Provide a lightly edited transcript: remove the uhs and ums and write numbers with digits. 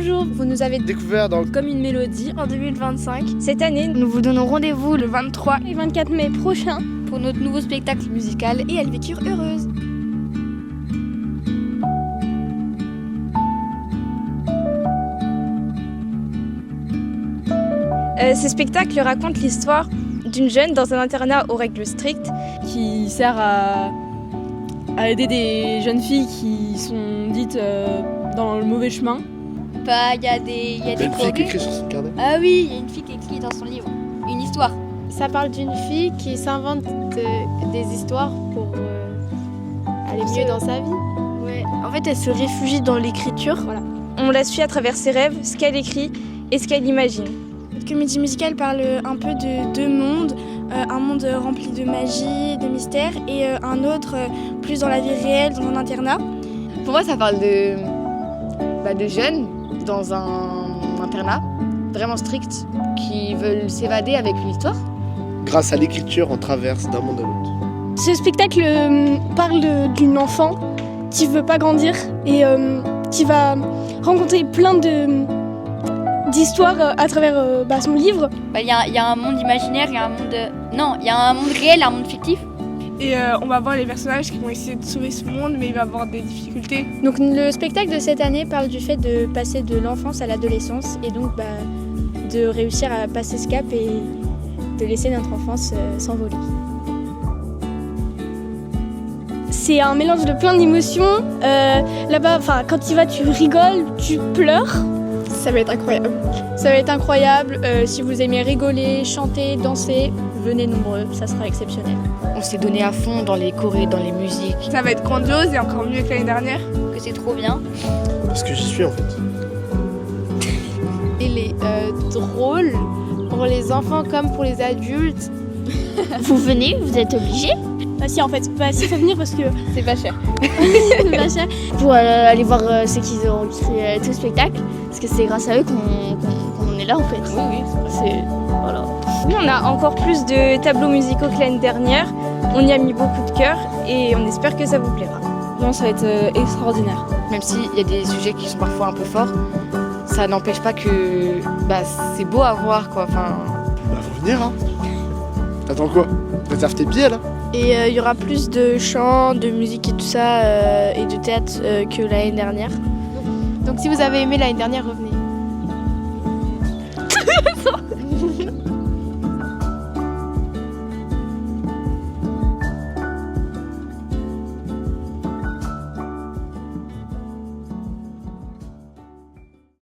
Bonjour, vous nous avez découvert dans comme une mélodie en 2025. Cette année, nous vous donnons rendez-vous le 23 et 24 mai prochain pour notre nouveau spectacle musical et elles vécurent heureuses. Ce spectacle raconte l'histoire d'une jeune dans un internat aux règles strictes qui sert à aider des jeunes filles qui sont dites dans le mauvais chemin. Il y a des une fille qui écrit sur son carnet. Ah oui, il y a une fille qui écrit dans son livre une histoire. Ça parle d'une fille qui s'invente des histoires pour aller mieux dans sa vie. Ouais. En fait, elle se réfugie dans l'écriture. Voilà. On la suit à travers ses rêves, ce qu'elle écrit et ce qu'elle imagine. Notre comédie musicale parle un peu de deux mondes, un monde rempli de magie, de mystère, et un autre plus dans la vie réelle, dans un internat. Pour moi, ça parle de jeunes dans un internat vraiment strict qui veulent s'évader avec une histoire. Grâce à l'écriture, on traverse d'un monde à l'autre. Ce spectacle parle d'une enfant qui veut pas grandir et qui va rencontrer plein d'histoires à travers son livre. Il y a un monde imaginaire, il y a un monde... Non, il y a un monde réel, un monde fictif. Et on va voir les personnages qui vont essayer de sauver ce monde, mais il va y avoir des difficultés. Donc le spectacle de cette année parle du fait de passer de l'enfance à l'adolescence et donc de réussir à passer ce cap et de laisser notre enfance s'envoler. C'est un mélange de plein d'émotions. Là-bas, quand tu y vas, tu rigoles, tu pleures. Ça va être incroyable. Ça va être incroyable. Si vous aimez rigoler, chanter, danser, venez nombreux, ça sera exceptionnel. On s'est donné à fond dans les chorés, dans les musiques. Ça va être grandiose et encore mieux que l'année dernière. Que c'est trop bien. Parce que j'y suis en fait. Il est drôle pour les enfants comme pour les adultes. Vous venez, vous êtes obligés. Si, en fait, si, faut venir parce que C'est pas cher. c'est pas cher. Pour aller voir ceux qui ont créé tout le spectacle, parce que c'est grâce à eux qu'on est là en fait. Oui, Voilà. Nous, on a encore plus de tableaux musicaux que l'année dernière. On y a mis beaucoup de cœur et on espère que ça vous plaira. Non, ça va être extraordinaire. Même s'il y a des sujets qui sont parfois un peu forts, ça n'empêche pas que c'est beau à voir, quoi. Faut venir, hein. T'attends quoi? Réserve tes billets, là. Et il y aura plus de chants, de musique et tout ça, et de théâtre que l'année dernière. Donc si vous avez aimé l'année dernière, revenez.